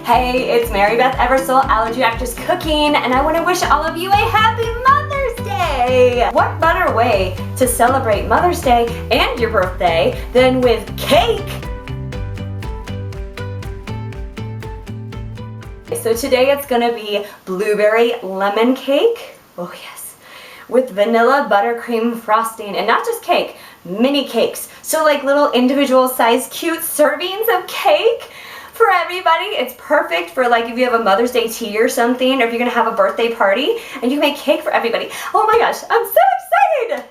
Hey, it's Mary Beth Eversole, Allergy Actress Cooking, and I want to wish all of you a happy Mother's Day! What better way to celebrate Mother's Day and your birthday than with cake? So today it's going to be blueberry lemon cake. Oh yes. With vanilla buttercream frosting, and not just cake, mini cakes. So like little individual sized cute servings of cake for everybody. It's perfect for like if you have a Mother's Day tea or something, or if you're gonna have a birthday party and you make cake for everybody. Oh my gosh, I'm so excited!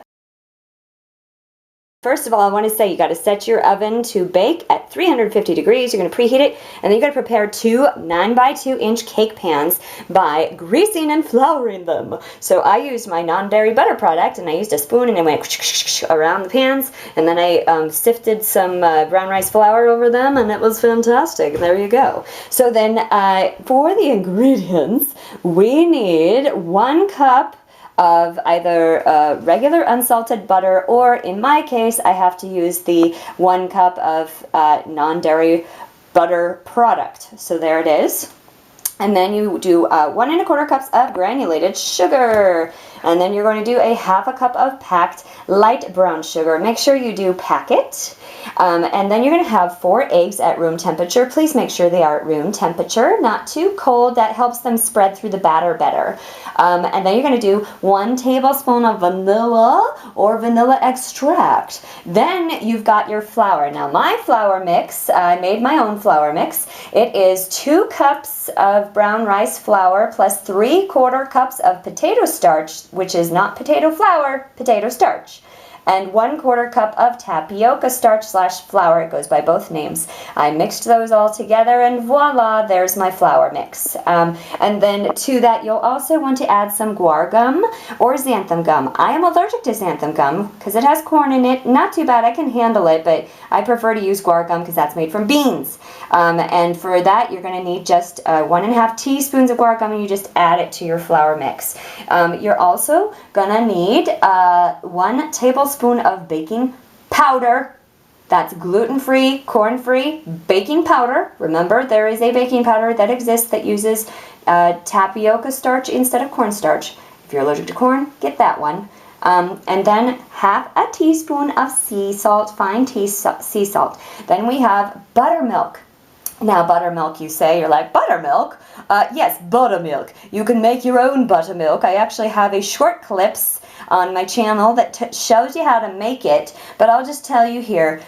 First of all, I want to say you got to set your oven to bake at 350 degrees. You're going to preheat it, and then you got to prepare two 9x2-inch cake pans by greasing and flouring them. So I used my non-dairy butter product, and I used a spoon and I went around the pans, and then I sifted some brown rice flour over them, and it was fantastic. There you go. So then for the ingredients, we need 1 cup of either regular unsalted butter, or in my case I have to use the 1 cup of non-dairy butter product. So there it is. And then you do 1 1/4 cups of granulated sugar, and then you're going to do a 1/2 cup of packed light brown sugar. Make sure you do pack it. And then you're going to have 4 eggs at room temperature. Please make sure they are at room temperature, not too cold. That helps them spread through the batter better. And then you're going to do 1 tablespoon of vanilla or vanilla extract. Then you've got your flour. Now my flour mix, I made my own flour mix. It is 2 cups of brown rice flour plus 3/4 cups of potato starch, which is not potato flour, potato starch, and 1/4 cup of tapioca starch / flour. It goes by both names. I mixed those all together, and voila, there's my flour mix. And then to that, you'll also want to add some guar gum or xanthan gum. I am allergic to xanthan gum because it has corn in it. Not too bad, I can handle it, but I prefer to use guar gum because that's made from beans. And for that, you're going to need just 1 1/2 teaspoons of guar gum, and you just add it to your flour mix. You're also going to need 1 tablespoon of baking powder. That's gluten-free, corn-free baking powder. Remember, there is a baking powder that exists that uses tapioca starch instead of cornstarch. If you're allergic to corn, get that one. And then 1/2 teaspoon of sea salt, fine sea salt. Then we have buttermilk. Now buttermilk, you say, you're like, buttermilk? Yes, buttermilk. You can make your own buttermilk. I actually have a short clips on my channel that shows you how to make it, but I'll just tell you here,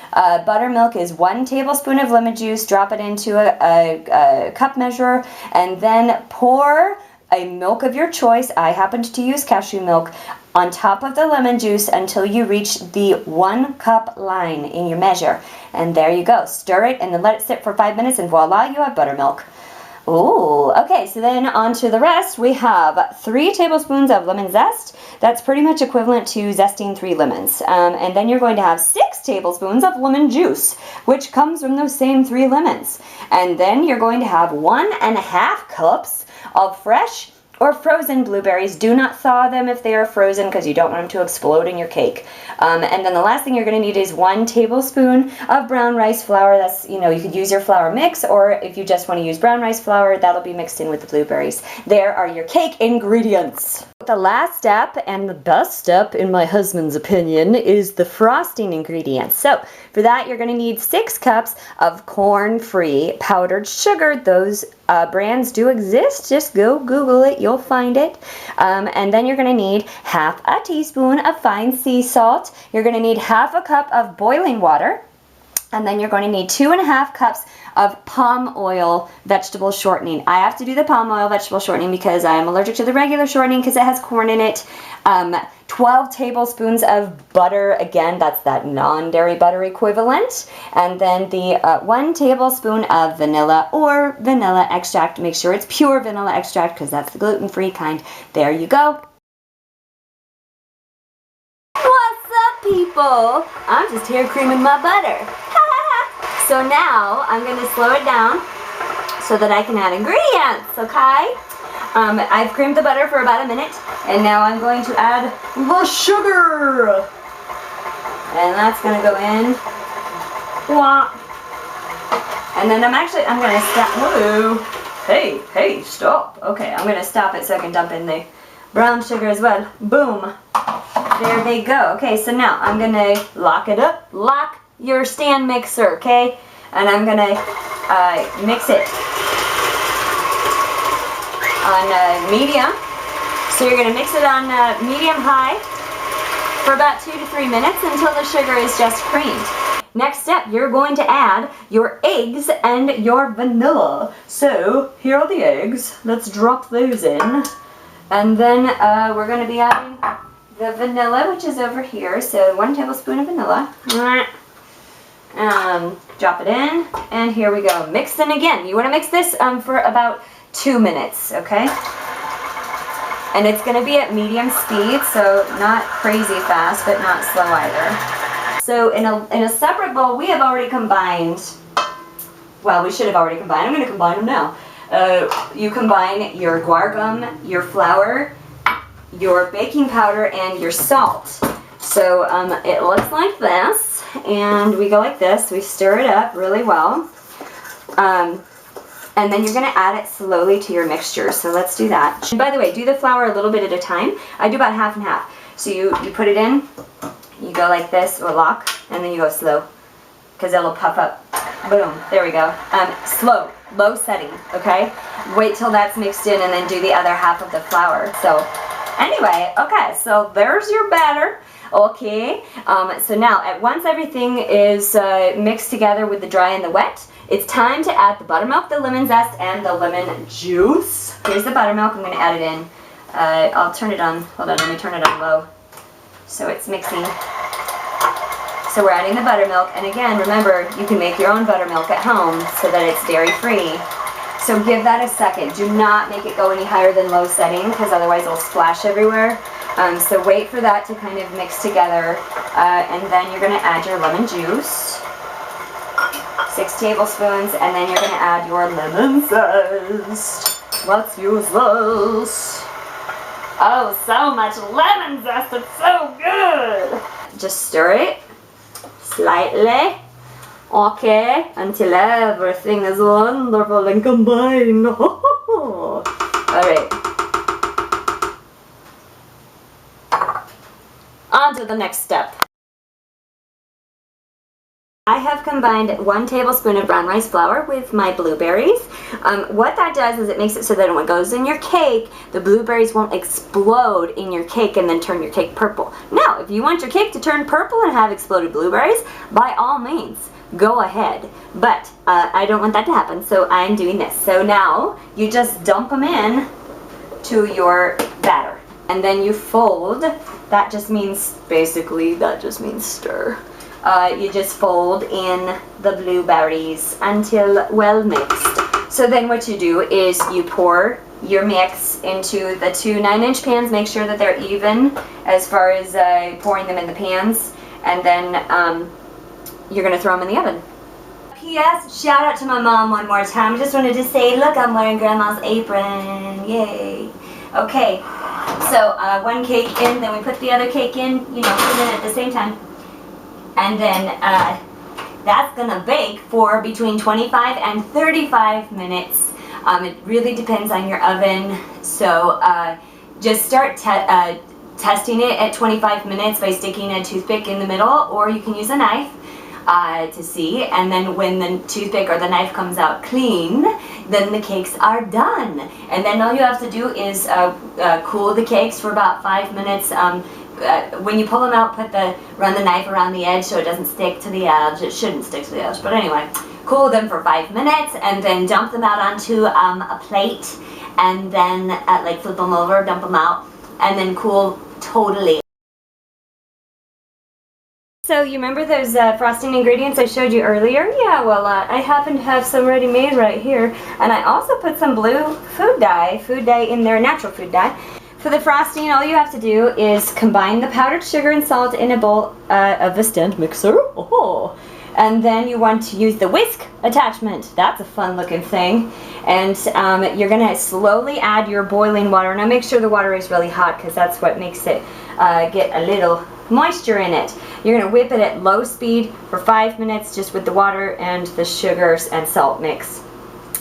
buttermilk is 1 tablespoon of lemon juice. Drop it into a cup measure, and then pour a milk of your choice. I happened to use cashew milk on top of the lemon juice until you reach the 1 cup line in your measure. And there you go. Stir it and then let it sit for 5 minutes, and voila, you have buttermilk. Ooh, okay, so then on to the rest. We have 3 tablespoons of lemon zest. That's pretty much equivalent to zesting 3 lemons. And then you're going to have 6 tablespoons of lemon juice, which comes from those same 3 lemons. And then you're going to have 1 1/2 cups of fresh or frozen blueberries. Do not thaw them if they are frozen because you don't want them to explode in your cake. And then the last thing you're going to need is 1 tablespoon of brown rice flour. That's, you know, you could use your flour mix, or if you just want to use brown rice flour, that'll be mixed in with the blueberries. There are your cake ingredients. The last step, and the best step in my husband's opinion, is the frosting ingredients. So for that, you're going to need 6 cups of corn-free powdered sugar. Those brands do exist. Just go Google it. You'll find it. And then you're going to need 1/2 teaspoon of fine sea salt. You're going to need 1/2 cup of boiling water. And then you're going to need 2 1/2 cups of palm oil vegetable shortening. I have to do the palm oil vegetable shortening because I am allergic to the regular shortening because it has corn in it. 12 tablespoons of butter. Again, that's that non-dairy butter equivalent. And then the 1 tablespoon of vanilla or vanilla extract. Make sure it's pure vanilla extract because that's the gluten-free kind. There you go. What's up, people? I'm just here creaming my butter. So now I'm going to slow it down so that I can add ingredients, okay? I've creamed the butter for about a minute, and now I'm going to add the sugar. And that's going to go in. And then I'm going to stop. Whoa. Hey, stop. Okay, I'm gonna stop it so I can dump in the brown sugar as well. Boom. There they go. Okay, so now I'm gonna lock it up. Lock your stand mixer, okay? And I'm gonna mix it on medium. So you're gonna mix it on medium-high for about 2 to 3 minutes until the sugar is just creamed. Next step, you're going to add your eggs and your vanilla. So here are the eggs. Let's drop those in. And then we're going to be adding the vanilla, which is over here. So 1 tablespoon of vanilla. Drop it in. And here we go. Mix in again. You want to mix this for about 2 minutes, okay? And it's going to be at medium speed, so not crazy fast, but not slow either. So in a separate bowl, we have already combined, well, we should have already combined. I'm going to combine them now. You combine your guar gum, your flour, your baking powder, and your salt. So it looks like this, and we go like this. We stir it up really well. And then you're going to add it slowly to your mixture. So let's do that. And by the way, do the flour a little bit at a time. I do about half and half. So you put it in, you go like this, or lock, and then you go slow, because it'll puff up. Boom, there we go. Slow, low setting, okay? Wait till that's mixed in and then do the other half of the flour. So anyway, okay, so there's your batter. Okay, so now once everything is mixed together with the dry and the wet, it's time to add the buttermilk, the lemon zest, and the lemon juice. Here's the buttermilk. I'm going to add it in. I'll turn it on. Hold on, let me turn it on low. So it's mixing. So we're adding the buttermilk. And again, remember, you can make your own buttermilk at home so that it's dairy-free. So give that a second. Do not make it go any higher than low setting, because otherwise it'll splash everywhere. So wait for that to kind of mix together. And then you're going to add your lemon juice. 6 tablespoons, and then you're going to add your lemon zest. Let's use this. Oh, so much lemon zest. It's so good. Just stir it slightly. Okay, until everything is wonderful and combined. All right. On to the next step. I have combined 1 tablespoon of brown rice flour with my blueberries. What that does is it makes it so that when it goes in your cake, the blueberries won't explode in your cake and then turn your cake purple. Now, if you want your cake to turn purple and have exploded blueberries, by all means, go ahead. But I don't want that to happen, so I'm doing this. So now, you just dump them in to your batter. And then you fold. That just means, basically, that just means stir. You just fold in the blueberries until well mixed. So then what you do is you pour your mix into the 2 9-inch pans. Make sure that they're even as far as pouring them in the pans. And then you're going to throw them in the oven. P.S. Shout out to my mom one more time. I just wanted to say, look, I'm wearing Grandma's apron. Yay. Okay, so 1 cake in, then we put the other cake in, you know, put them in at the same time. And then that's going to bake for between 25 and 35 minutes. It really depends on your oven. So just start testing it at 25 minutes by sticking a toothpick in the middle, or you can use a knife to see. And then when the toothpick or the knife comes out clean, then the cakes are done. And then all you have to do is cool the cakes for about 5 minutes. When you pull them out, run the knife around the edge so it doesn't stick to the edge. It shouldn't stick to the edge, but anyway, cool them for 5 minutes and then dump them out onto a plate, and then like flip them over, dump them out, and then cool totally. So you remember those frosting ingredients I showed you earlier? Yeah, well, I happen to have some ready made right here, and I also put some blue food dye in there, natural food dye. For the frosting, all you have to do is combine the powdered sugar and salt in a bowl of the stand mixer. Oh. And then you want to use the whisk attachment. That's a fun looking thing. And you're going to slowly add your boiling water. Now make sure the water is really hot, because that's what makes it get a little moisture in it. You're going to whip it at low speed for 5 minutes just with the water and the sugars and salt mix.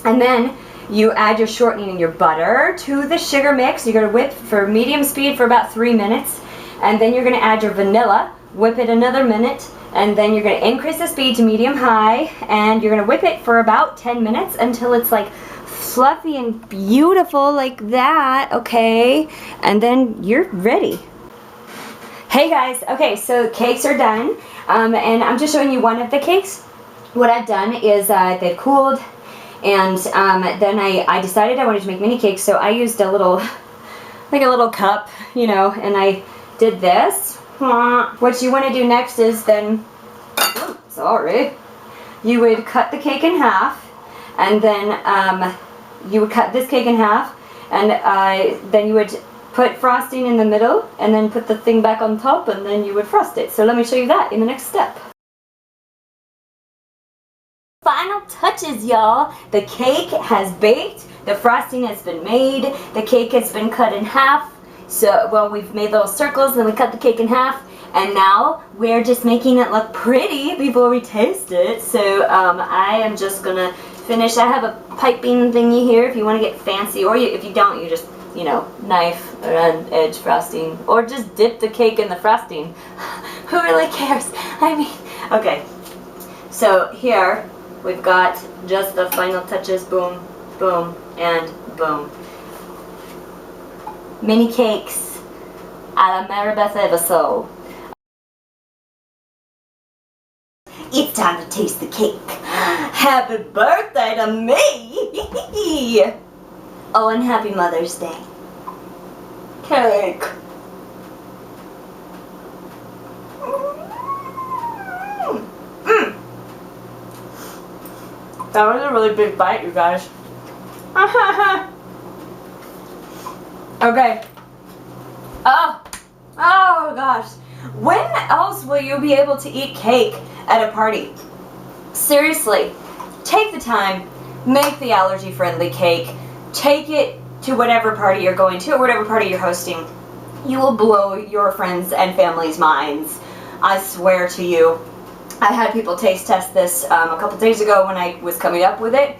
And then You add your shortening and your butter to the sugar mix. You're going to whip for medium speed for about 3 minutes. And then you're going to add your vanilla, whip it another minute. And then you're going to increase the speed to medium-high. And you're going to whip it for about 10 minutes until it's like fluffy and beautiful like that, okay? And then you're ready. Hey guys, okay, so cakes are done. And I'm just showing you one of the cakes. What I've done is they've cooled. And then I decided I wanted to make mini cakes, so I used a little, like a little cup, you know, and I did this. What you want to do next is then, sorry, you would cut the cake in half, and then you would cut this cake in half, and then you would put frosting in the middle, and then put the thing back on top, and then you would frost it. So let me show you that in the next step. Final touches, y'all. The cake has baked, the frosting has been made, the cake has been cut in half. So, well, we've made little circles, then we cut the cake in half, and now we're just making it look pretty before we taste it. So I am just gonna finish. I have a piping thingy here if you want to get fancy, or if you don't, you just, you know, knife around edge frosting, or just dip the cake in the frosting. Who really cares? I mean, okay. So here, we've got just the final touches, boom, boom, and boom. Mini cakes a la BETH EVERSOLE. It's time to taste the cake. Happy birthday to me! Oh, and happy Mother's Day. Cake. That was a really big bite, you guys. Okay. Oh gosh. When else will you be able to eat cake at a party? Seriously, take the time, make the allergy-friendly cake, take it to whatever party you're going to or whatever party you're hosting. You will blow your friends and family's minds. I swear to you. I had people taste test this a couple days ago when I was coming up with it,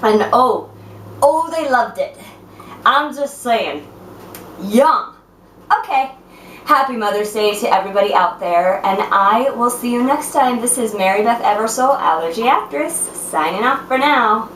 and oh, they loved it. I'm just saying, yum. Okay, happy Mother's Day to everybody out there, and I will see you next time. This is BETH EVERSOLE, Allergy Actress, signing off for now.